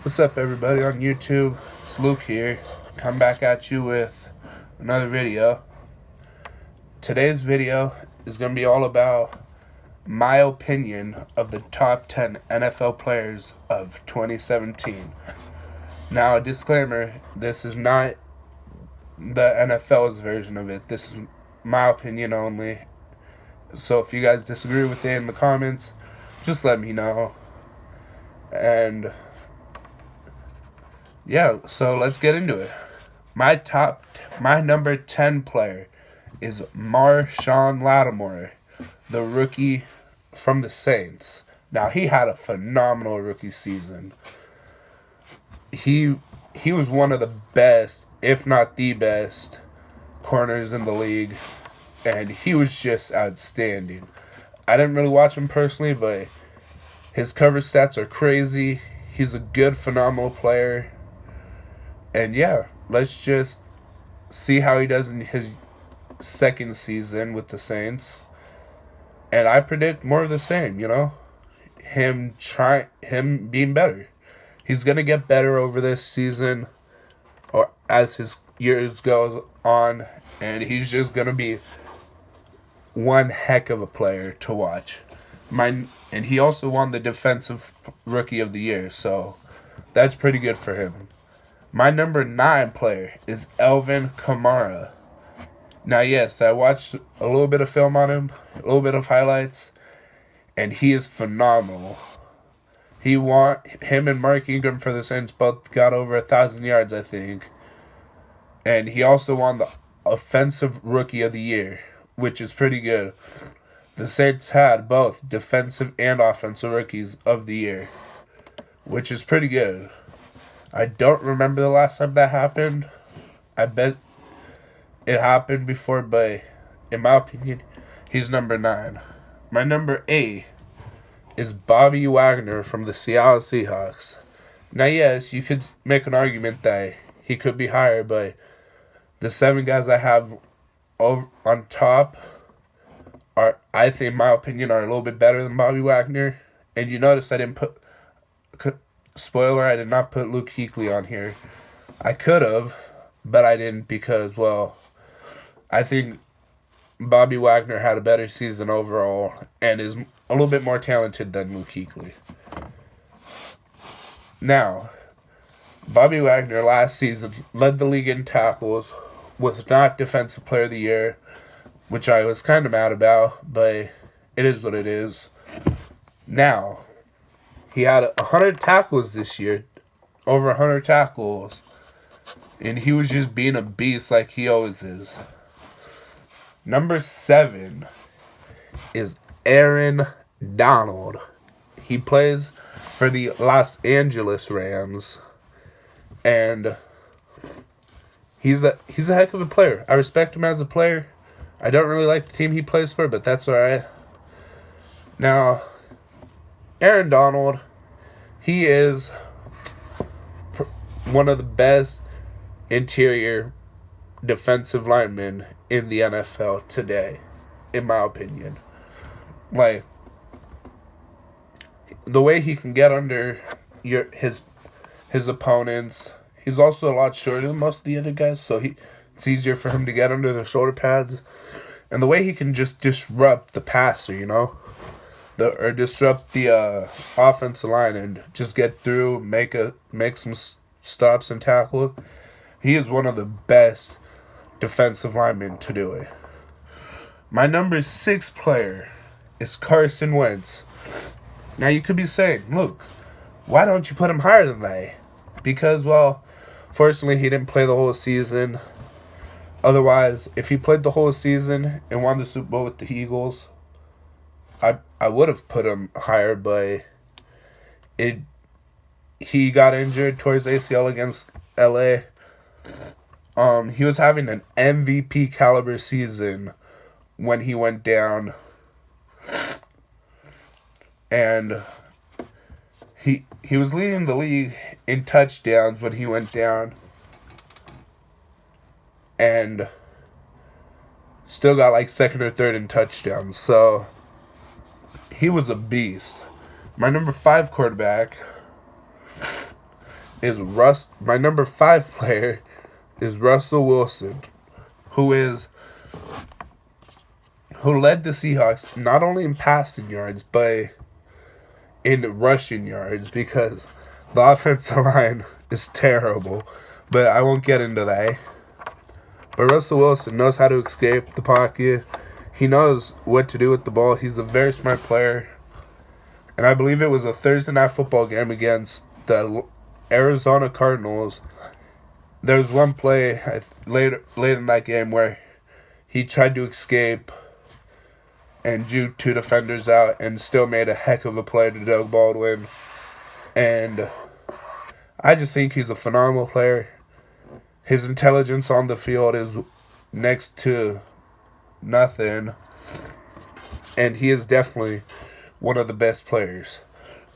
What's up, everybody on YouTube? It's Luke here. Come back at you with another video. Today's video is going to be all about my opinion of the top 10 NFL players of 2017. Now, a disclaimer, this is not the NFL's version of it. This is my opinion only. So if you guys disagree with it in the comments, just let me know. And yeah, so let's get into it. My number 10 player is Marshon Lattimore, the rookie from the Saints. Now, he had a phenomenal rookie season. He was one of the best, if not the best, corners in the league, and he was just outstanding. I didn't really watch him personally, but his cover stats are crazy. He's a good, phenomenal player. And yeah, let's just see how he does in his second season with the Saints. And I predict more of the same, Him being better. He's going to get better over this season or as his years goes on, and he's just going to be one heck of a player to watch. And he also won the Defensive Rookie of the Year, so that's pretty good for him. My number 9 player is Alvin Kamara. Now, yes, I watched a little bit of film on him, a little bit of highlights, and he is phenomenal. Him and Mark Ingram for the Saints both got over 1,000 yards, I think. And he also won the Offensive Rookie of the Year, which is pretty good. The Saints had both Defensive and Offensive Rookies of the Year, which is pretty good. I don't remember the last time that happened. I bet it happened before, but in my opinion, he's number 9. My number 8 is Bobby Wagner from the Seattle Seahawks. Now, yes, you could make an argument that he could be higher, but the 7 guys I have over on top I think, in my opinion, are a little bit better than Bobby Wagner. And you notice I didn't put... Spoiler, I did not put Luke Kuechly on here. I could have, but I didn't because, I think Bobby Wagner had a better season overall and is a little bit more talented than Luke Kuechly. Now, Bobby Wagner last season led the league in tackles, was not Defensive Player of the Year, which I was kind of mad about, but it is what it is. Now, he had 100 tackles this year, over 100 tackles, and he was just being a beast like he always is. Number 7 is Aaron Donald. He plays for the Los Angeles Rams, and he's a heck of a player. I respect him as a player. I don't really like the team he plays for, but that's alright. Now, Aaron Donald, he is one of the best interior defensive linemen in the NFL today, in my opinion. Like, the way he can get under his opponents, he's also a lot shorter than most of the other guys, so it's easier for him to get under the shoulder pads. And the way he can just disrupt the passer, or disrupt the offensive line and just get through, make some stops and tackles. He is one of the best defensive linemen to do it. My number 6 player is Carson Wentz. Now you could be saying, Luke, why don't you put him higher than that? Because, fortunately he didn't play the whole season. Otherwise, if he played the whole season and won the Super Bowl with the Eagles, I would have put him higher, but he got injured towards ACL against LA. He was having an MVP caliber season when he went down, and he was leading the league in touchdowns when he went down, and still got like second or third in touchdowns. So he was a beast. My number 5 quarterback My number 5 player is Russell Wilson, who led the Seahawks not only in passing yards but in rushing yards because the offensive line is terrible. But I won't get into that. But Russell Wilson knows how to escape the pocket. He knows what to do with the ball. He's a very smart player. And I believe it was a Thursday night football game against the Arizona Cardinals. There was one play late in that game where he tried to escape and juked 2 defenders out and still made a heck of a play to Doug Baldwin. And I just think he's a phenomenal player. His intelligence on the field is next to nothing. And he is definitely one of the best players.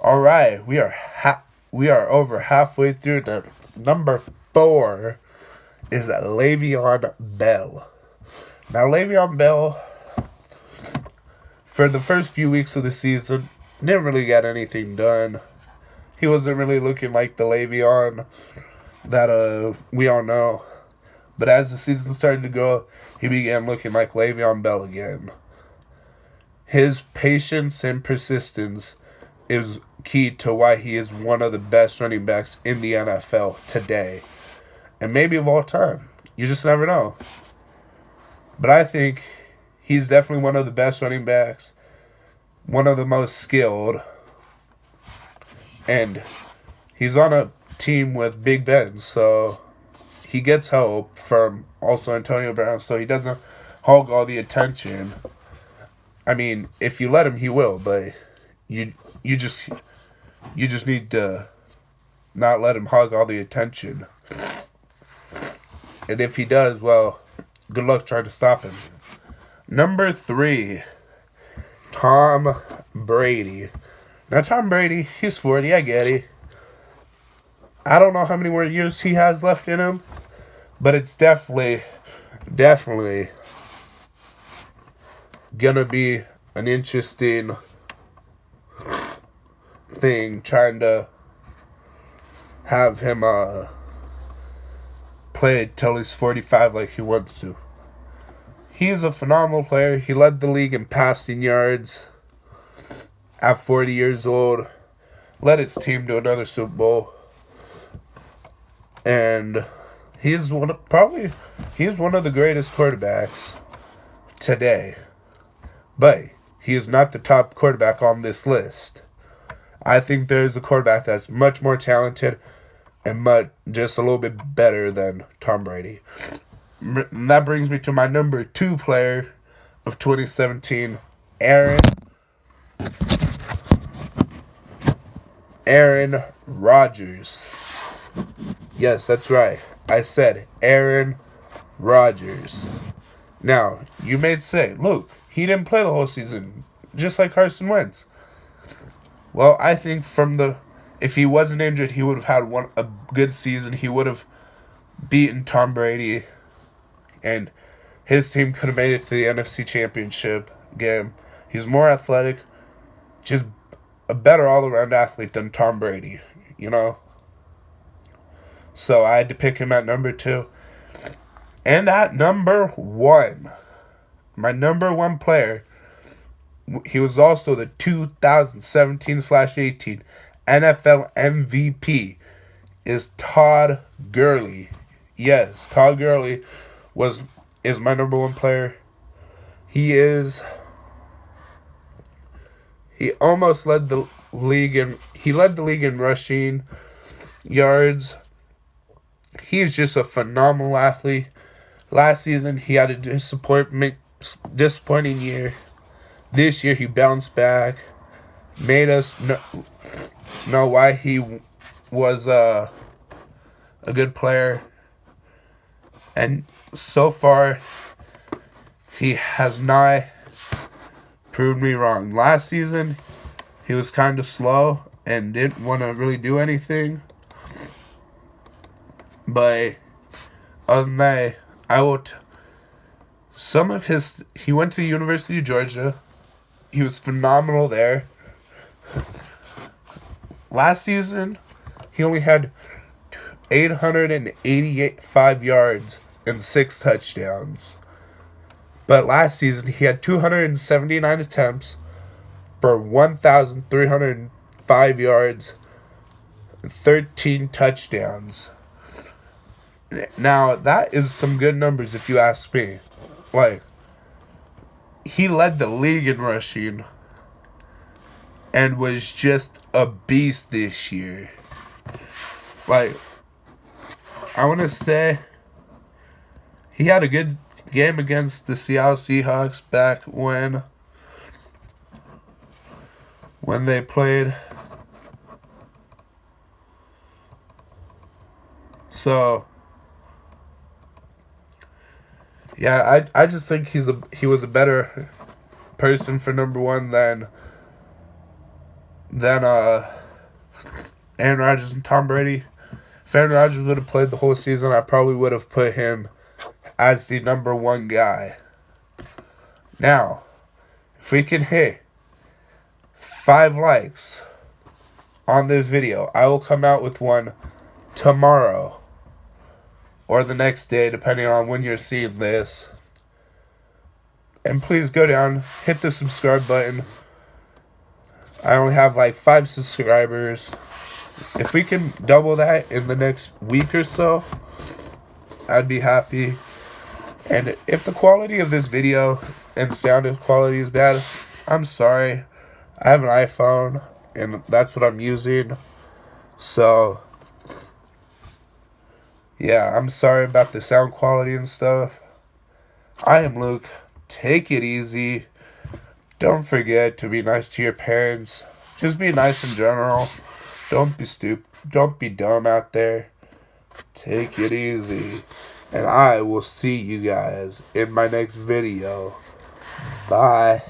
All right, we are over halfway through. The number 4 is Le'Veon Bell. Now, Le'Veon Bell, for the first few weeks of the season, didn't really get anything done. He wasn't really looking like the Le'Veon that we all know. But as the season started to go, he began looking like Le'Veon Bell again. His patience and persistence is key to why he is one of the best running backs in the NFL today. And maybe of all time. You just never know. But I think he's definitely one of the best running backs. One of the most skilled. And he's on a team with Big Ben. So he gets help from also Antonio Brown. So he doesn't hog all the attention. I mean, if you let him, he will, but you just need to not let him hog all the attention. And if he does, well, good luck trying to stop him. Number 3, Tom Brady. Now, Tom Brady, he's 40, I get it. I don't know how many more years he has left in him, but it's definitely gonna be an interesting thing trying to have him play till he's 45 like he wants to. He's a phenomenal player. He led the league in passing yards at 40 years old. Led his team to another Super Bowl. And he's one of the greatest quarterbacks today. But he is not the top quarterback on this list. I think there's a quarterback that's much more talented and just a little bit better than Tom Brady. And that brings me to my number 2 player of 2017, Aaron Rodgers. Yes, that's right. I said Aaron Rodgers. Now, you may say, look, he didn't play the whole season, just like Carson Wentz. Well, I think if he wasn't injured, he would have had a good season. He would have beaten Tom Brady, and his team could have made it to the NFC Championship game. He's more athletic, just a better all-around athlete than Tom Brady, you know? So I had to pick him at number 2. And at number 1, my number 1 player, he was also the 2017/18 NFL MVP, is Todd Gurley. Yes, Todd Gurley is my number 1 player. He almost led the league in rushing yards. He's just a phenomenal athlete. Last season he had a disappointing year. This year he bounced back, made us know why he was a good player. And so far, he has not proved me wrong. Last season, he was kind of slow and didn't want to really do anything. But other than that, he went to the University of Georgia. He was phenomenal there. Last season, he only had 885 yards and 6 touchdowns. But last season, he had 279 attempts for 1,305 yards and 13 touchdowns. Now, that is some good numbers if you ask me. Like, he led the league in rushing and was just a beast this year. Like, I want to say he had a good game against the Seattle Seahawks back when they played. So, yeah, I just think he was a better person for number one than Aaron Rodgers and Tom Brady. If Aaron Rodgers would have played the whole season, I probably would have put him as the number one guy. Now, if we can hit 5 likes on this video, I will come out with one tomorrow or the next day, depending on when you're seeing this. And please go down, hit the subscribe button. I only have like 5 subscribers. If we can double that in the next week or so, I'd be happy. And if the quality of this video and sound quality is bad, I'm sorry. I have an iPhone, and that's what I'm using. So, yeah, I'm sorry about the sound quality and stuff. I am Luke. Take it easy. Don't forget to be nice to your parents. Just be nice in general. Don't be stupid. Don't be dumb out there. Take it easy. And I will see you guys in my next video. Bye.